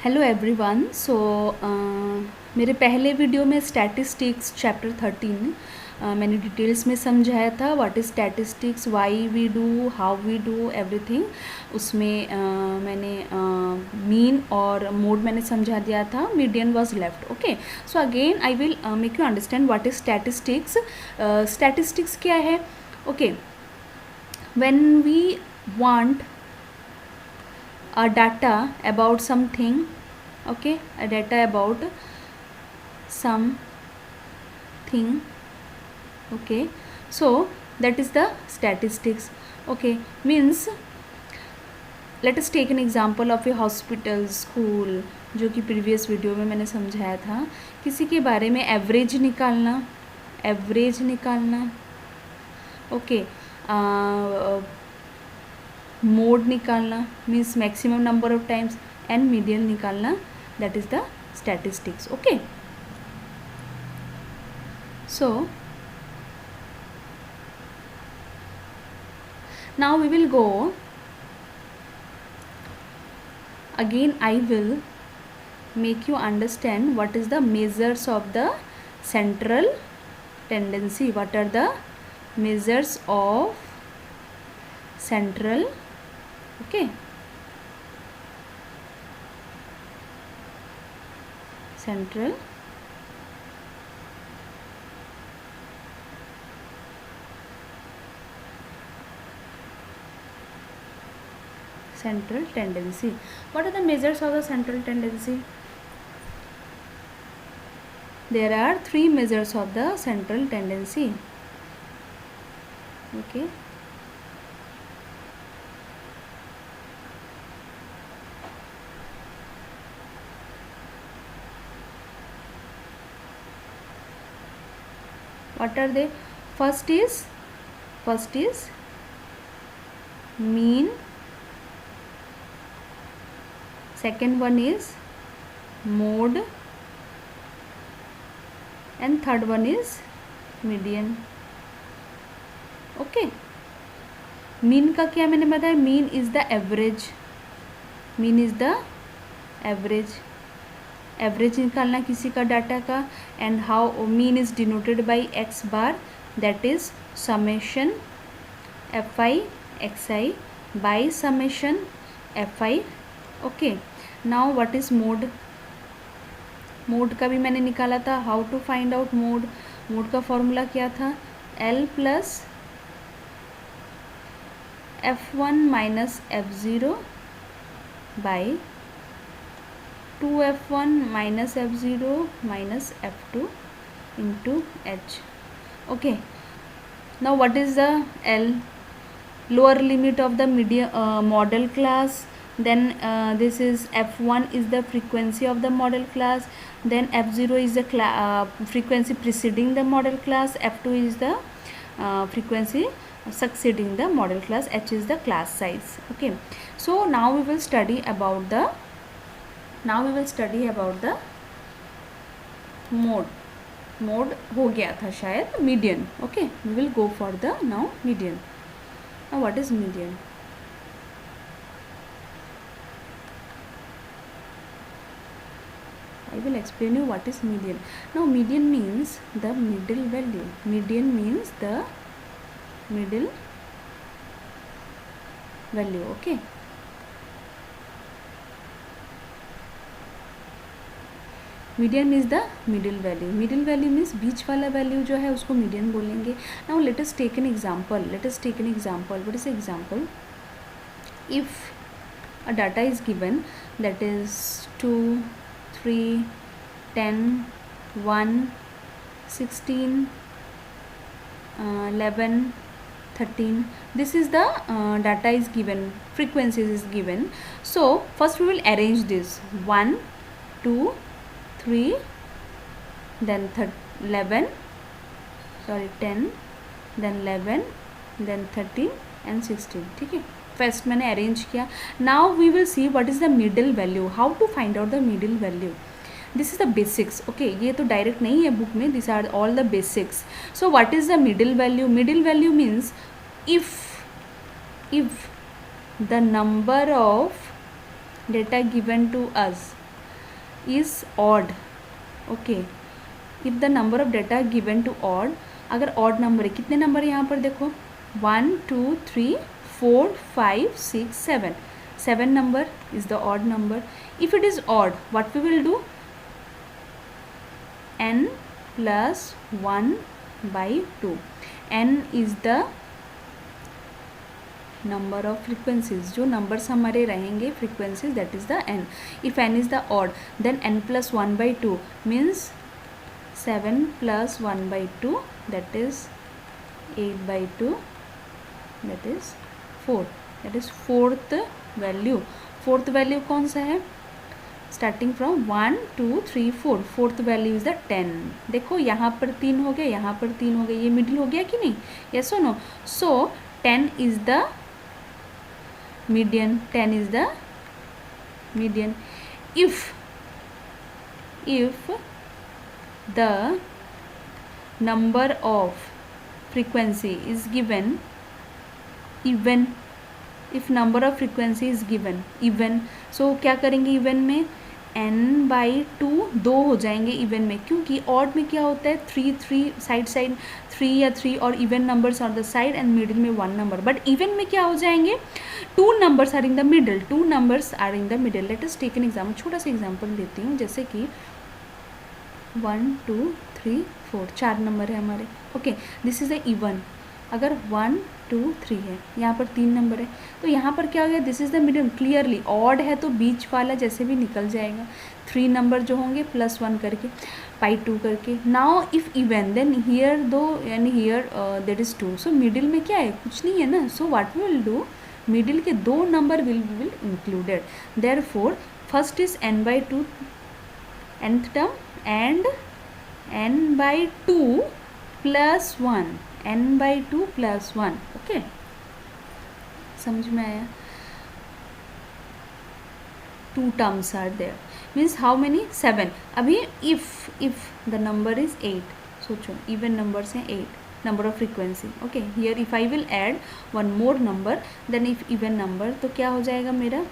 Hello everyone. मेरे पहले video में स्टैटिस्टिक्स चैप्टर 13 मैंने डिटेल्स में समझाया था what is statistics, why we do, how we do everything. उसमें मैंने मीन और मोड मैंने समझा दिया था, median was left. Okay, so again I will make you understand what is statistics. Statistics क्या है? Okay, when we want a data about something, okay, a data about something, okay, so that is the statistics. Okay, means let us take an example of a hospital, school, जो कि previous video में मैंने समझाया था। किसी के बारे में एवरेज निकालना, एवरेज निकालना, ओके, मोड निकालना means maximum number of times, and median निकालना, that is the statistics. Okay, so now we will go again, I will make you understand what is the measures of the central tendency, what are the measures of central, okay, central central tendency. What are the measures of the central tendency? There are three measures of the central tendency. Okay, what are they? First is mean, second one is mode, and third one is median. Okay, mean का क्या मैंने बताया? Mean is the average, mean is the average, average निकालना किसी का data का। And how mean is denoted by X bar, that is summation F I X I by summation F I. Okay, now what is mode? Mode का भी मैंने निकाला था। How to find out mode? Mode का formula क्या था? L plus f1 minus f0 by 2f1 minus f0 minus f2 into h. Okay, now what is the L? Lower limit of the model class. Then this is f1 is the frequency of the model class, then f0 is the frequency preceding the model class, f2 is the frequency succeeding the model class, h is the class size. Okay, so now we will study about the mode हो गया था शायद, median. Okay, we will go for the now median. Now what is median? I will explain you what is median. Now median means the middle value. Median means the middle value. Okay, median is the middle value. Middle value means बीच वाला value जो है उसको median बोलेंगे. Now let us take an example. What is example? If a data is given that is 2 3 10 1 16 11 13, this is the data is given, frequencies is given. So first we will arrange this 1 2 3 then 11 sorry 10 then 11 then 13 and 16. ठीक है, first मैंने arrange किया. Now we will see what is the middle value. How to find out the middle value? This is the basics. Okay, ये तो direct नहीं है book में, this are all the basics. So what is the middle value? Middle value means if the number of data given to us, is odd. Okay, if the number of data given to odd, अगर odd number है, कितने number है यहाँ पर देखो 1 2 3 4 5 6 7, 7 number is the odd number. If it is odd, what we will do, n plus 1 by 2. n is the number of frequencies, जो numbers हमारे रहेंगे frequencies, that is the n. If n is the odd, then n plus 1 by 2 means 7 plus 1 by 2, that is 8 by 2, that is 4, that is fourth value. Fourth value कौन सा है, starting from 1 2 3 4, fourth value is the 10. देखो यहाँ पर 3 हो गए, यहाँ पर 3 हो गए, ये मिडिल हो गया कि नहीं, यस और no. So 10 is the median, 10 is the median. If the number of frequency is given even, if number of frequency is given even, so क्या करेंगे even में n by 2 दो हो जाएंगे इवन में, क्योंकि ऑड में क्या होता है 3 3 साइड 3 या 3 और even numbers on the side and middle में 1 नंबर. बट इवन में क्या हो जाएंगे 2 numbers are in the middle, 2 numbers are in the middle. Let us take an example, छोटा सा एग्जाम्पल देती हूँ, जैसे कि 1 2 3 4, 4 नंबर है हमारे. Okay, this is the even. अगर 1 2 3 है, यहाँ पर 3 नंबर है, तो यहाँ पर क्या हो गया, this is the middle. Clearly odd है तो बीच वाला जैसे भी निकल जाएगा, 3 नंबर जो होंगे +1 करके पाई 2 करके. Now if even, then here दो यानी here that is 2. So middle में क्या है, कुछ नहीं है ना. So what we will do, middle के 2 नंबर will included. Therefore first is n by 2 nth term and n by 2 plus 1, n by 2 plus 1. Okay, समझ में आया. 2 terms are there, means how many, 7. अभी if the number is 8, सोचो even numbers हैं 8, number of frequency. okay, here if I will add one more number, then if even number, तो क्या हो जाएगा मेरा,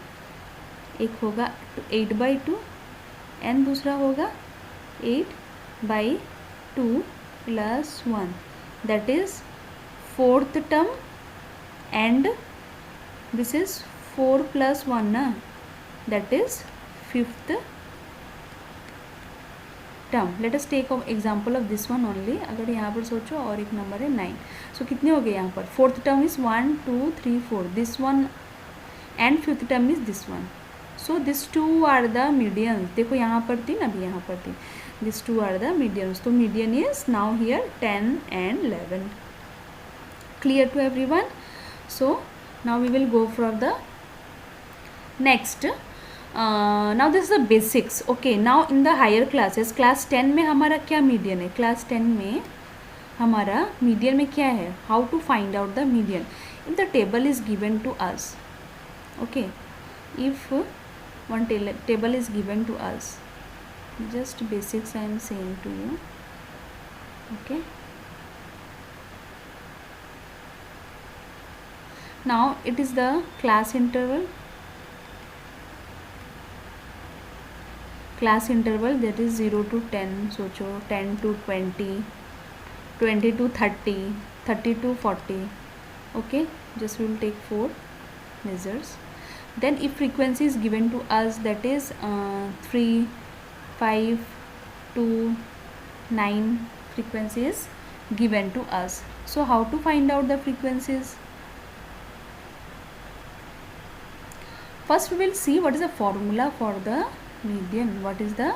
एक होगा 8 by 2 एंड दूसरा होगा 8 by 2 plus 1, that is 4th term, and this is 4 plus 1 na, that is 5th term. Let us take an example of this one only. अगर यहाँ पर सोचो और एक नंबर है 9, so कितने हो गए यहाँ पर, 4th term is 1 2 3 4, this one and 5th term is this one. So these two are the medians. देखो यहाँ पर 3, अभी यहाँ पर 3, these two are the medians. तो median is now here 10 and 11. Clear to everyone? So now we will go for the next. Now this is the basics. Okay, now in the higher classes, class 10 में हमारा क्या median है, class 10 में हमारा median में क्या है, how to find out the median. If the table is given to us, okay, if one table is given to us, just basics I am saying to you. Okay, now it is the class interval, that is 0 to 10. सोचो 10 to 20, 20 to 30, 30 to 40. okay, just we will take 4 measures. Then if frequency is given to us, that is 3 5 2 9 frequency is given to us. So how to find out the frequencies? First we will see what is the formula for the median. What is the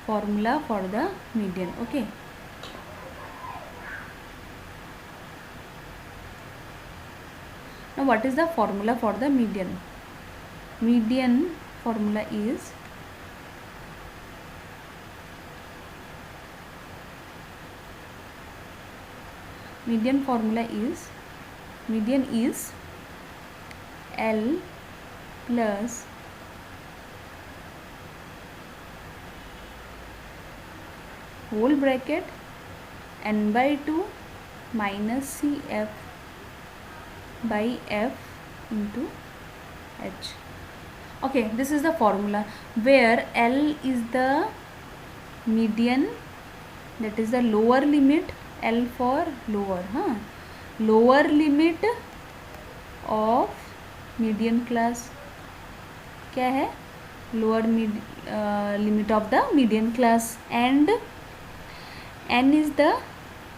formula for the median? Okay, now what is the formula for the median? Median formula is median is L plus whole bracket n by 2 minus CF by F into H. Okay, this is the formula where L is the median, that is the lower limit, L for lower, lower limit of median class क्या है, lower limit of the median class, and N is the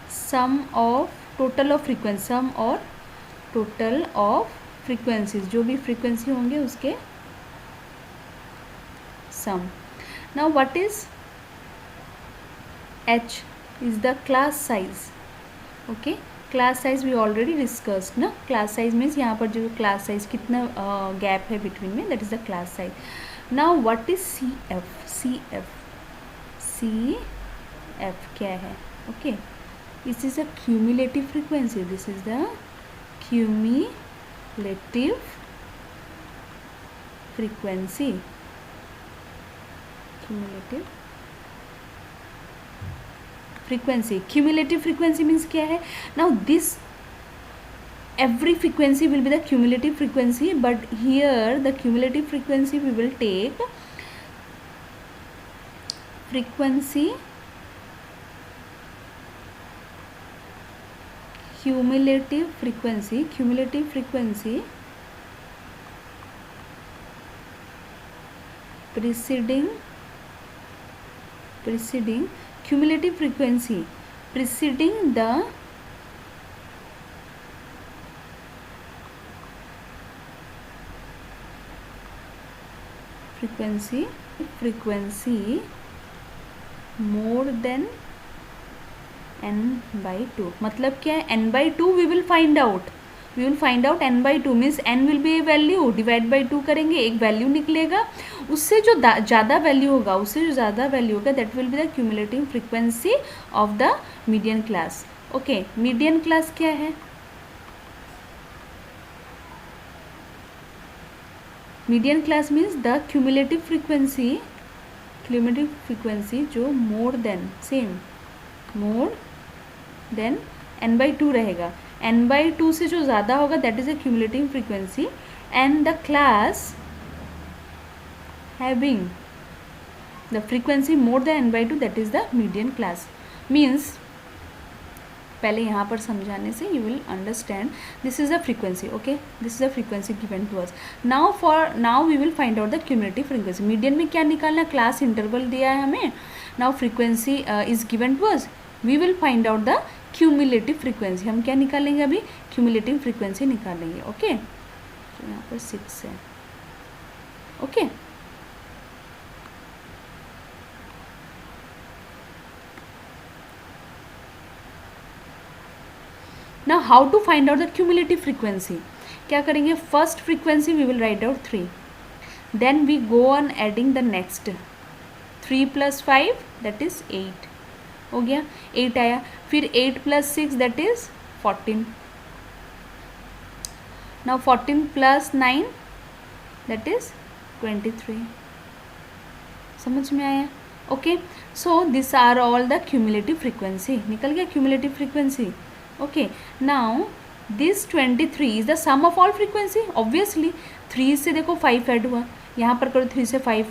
sum of total of frequency, sum और total of frequencies, जो भी frequency होंगे उसके sum. Now what is H is the class size. Okay, class size we already discussed ना. Class size means यहाँ पर जो class size कितना gap है between में, that is the class size. Now what is CF? CF क्या है? Okay, this is a cumulative frequency. This is the cumulative frequency. Cumulative frequency means क्या है? Now this every frequency will be the cumulative frequency, but here the cumulative frequency we will take frequency cumulative frequency preceding cumulative frequency preceding the frequency more than n/2. मतलब क्या है? n/2 we will find out n/2 means n will be a value, divide by 2 करेंगे, एक value निकलेगा, उससे जो ज़्यादा value होगा that will be the cumulative frequency of the median class. Okay, median class क्या है? Median class means the cumulative frequency जो मोर देन n/2 रहेगा. n/2 से जो ज़्यादा होगा that is a cumulative frequency, and the class having the frequency more than n/2 that is the median class. Means पहले यहाँ पर समझाने से you will understand. This is the frequency. Okay, this is the frequency given to us. Now we will find out the cumulative frequency. Median में क्या निकालना? Class interval दिया है हमें. Now frequency is given to us. We will find out the cumulative frequency. हम क्या निकालेंगे? अभी क्यूमुलेटिव फ्रीक्वेंसी निकालेंगे. ओके, तो यहाँ पर 6 है. Okay, now how to find out the cumulative frequency? क्या करेंगे? First frequency we will write out 3, then we go on adding the next. 3 + 5 that is 8 हो गया, 8 आया. फिर 8 + 6 that is 14. Now 14 + 9 that is 23. समझ में आया? Okay, so this are all the cumulative frequency. निकल गया cumulative frequency. Okay, now this 23 is the sum of all frequency. Obviously 3 से देखो 5 ऐड हुआ, यहाँ पर करो 3 से 5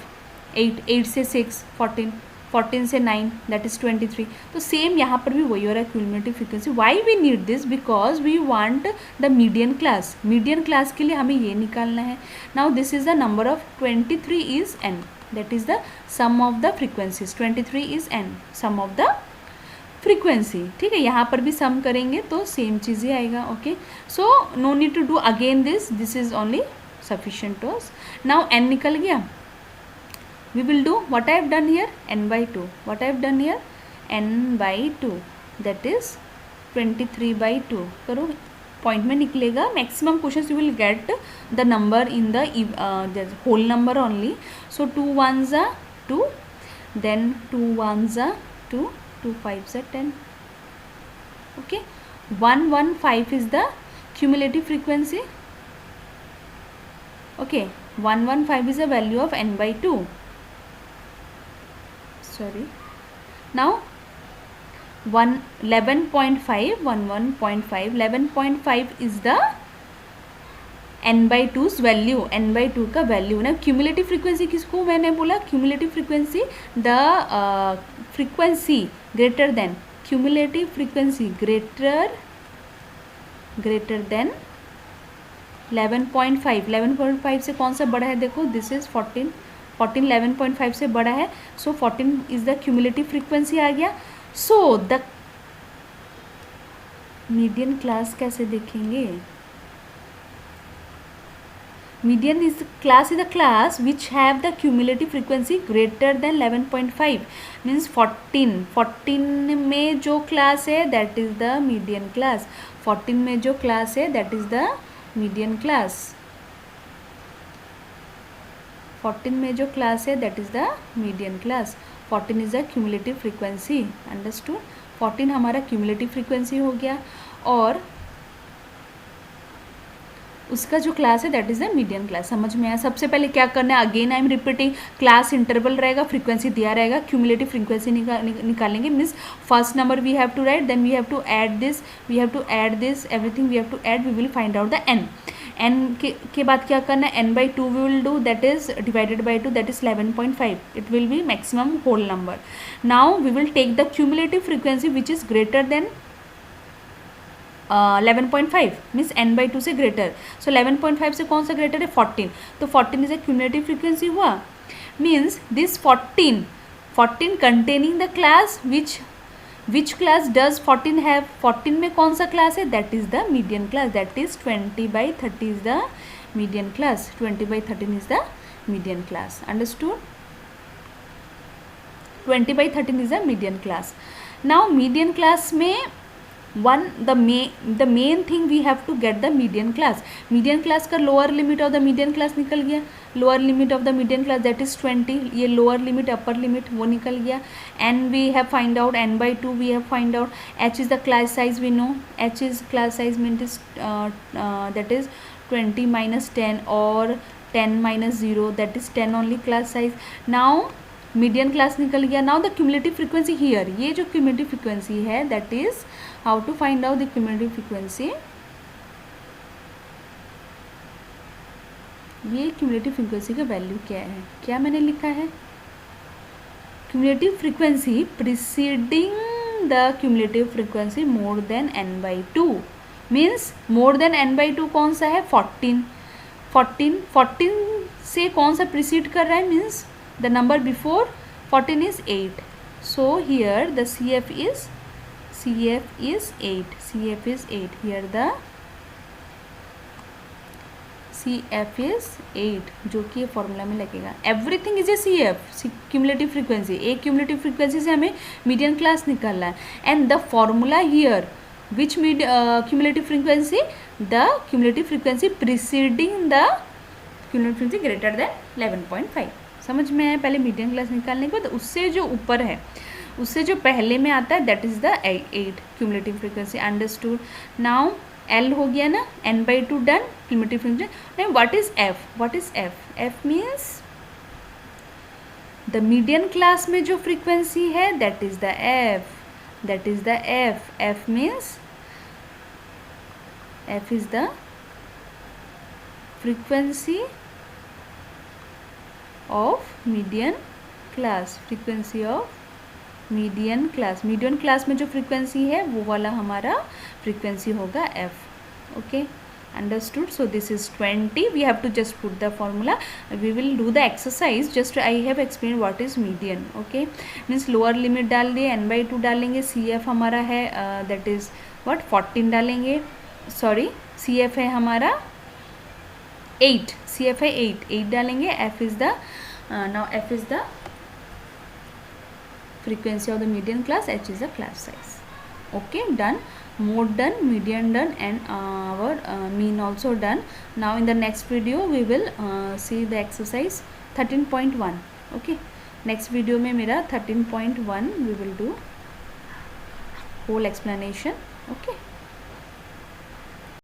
8, 8 से 6 14, 14 से 9 दैट इज 23. तो सेम यहाँ पर भी वही हो रहा है cumulative frequency. Why we need this? Because we want the median class. Median class के लिए हमें ये निकालना है. Now this is the number of 23 is n, that is the sum of the frequencies. 23 is n, sum of the frequency. ठीक है, यहाँ पर भी सम करेंगे तो सेम चीज़ ही आएगा. Okay, so no need to do again this is only sufficient to us. नाउ n निकल गया. we will do what I have done here, n/2. what I have done here, n/2 that is 23/2. करो, point में निकलेगा. Maximum question you will get the number in the whole number only. So 2 1s are 2, then 2 1s are 2, 2 5s are 10. okay, 115 is the cumulative frequency. okay, 115 is the value of n/2. sorry, now 11.5 11.5 is the n/2 value, n/2 का value ना। Cumulative frequency किसको मैंने बोला, cumulative frequency the frequency greater than, cumulative frequency greater than 11.5, 11.5 से कौन सा बड़ा है, देखो दिस इज 14, 11.5 से बड़ा है, सो 14 इज द क्यूमुलेटिव फ्रीक्वेंसी आ गया। सो द मीडियन क्लास कैसे देखेंगे, median is class is the class which have the cumulative frequency greater than 11.5 means 14 में जो क्लास है that is the median class, 14 में जो क्लास है that is the median class, 14 में जो क्लास है that is the median class. 14 is the cumulative frequency, understood. 14 हमारा क्यूमुलेटिव फ्रीक्वेंसी हो गया और उसका जो क्लास है that is the median class. समझ में आया। सबसे पहले क्या करना है, again I am repeating, class interval रहेगा, फ्रीक्वेंसी दिया रहेगा, क्यूमुलेटिव फ्रीक्वेंसी निकालेंगे, means first number we have to write, then we have to add this, everything we have to add, we will find out the n के बाद क्या करना है, n/2 we will do, that is divided by 2, that is 11.5, it will be maximum whole number. Now we will take the cumulative frequency which is greater than 11.5 means n/2 से greater, सो 11.5 से कौन सा greater है, 14, तो 14 is a cumulative frequency हुआ, means this 14 containing the class which class does 14 have, 14 में कौन सा क्लास है, that is the median class, that is 20/30 is the median class, 20/13 is the median class, understood. 20/13 is the median class. Now median class में the main thing we have to get the median class, median class का lower limit of the median class निकल गया, lower limit of the median class that is 20, ये lower limit upper limit वो निकल गया, n we have find out, n/2 we have find out, h is the class size we know, h is class size means that is 20 minus 10 or 10 minus 0, that is 10 only class size। now median class निकल गया। Now the cumulative frequency here, ये जो cumulative frequency है that is how to find out the cumulative frequency, ये cumulative frequency का value क्या है, क्या मैंने लिखा है, cumulative frequency preceding the cumulative frequency more than n/2 means more than n/2 कौन सा है, 14 से कौन सा प्रिसीड कर रहा है, means the number before 14 is 8, so here the CF is 8, here the CF is 8 जो कि फॉर्मूला में लगेगा। Everything is a CF, cumulative frequency, एक क्यूमुलेटिव फ्रीक्वेंसी से हमें मीडियन क्लास निकालना है, and the formula here which cumulative frequency, the cumulative frequency preceding the cumulative frequency greater than 11.5। समझ में आया। पहले मीडियन क्लास निकालने के बाद उससे जो ऊपर है, उससे जो पहले में आता है that is the 8 cumulative frequency, understood. Now L हो गया ना, n/2 done, cumulative frequency. What is F, F means the median class में जो फ्रीक्वेंसी है that is the F, F means F is the frequency of median class, frequency of median class, median class में जो frequency है वो वाला हमारा frequency होगा F। Okay, understood. So this is 20, we have to just put the formula, we will do the exercise, just I have explain what is median. Okay, means lower limit डाल दिए, n/2 डालेंगे, CF हमारा है that is what 14 डालेंगे, sorry CF है हमारा 8, CF है 8 डालेंगे, F is the now F is the frequency of the median class, H is the class size। okay, done, mode done, median done, and our mean also done। now in the next video we will see the exercise 13.1। okay, next video में मेरा 13.1 we will do whole explanation। okay।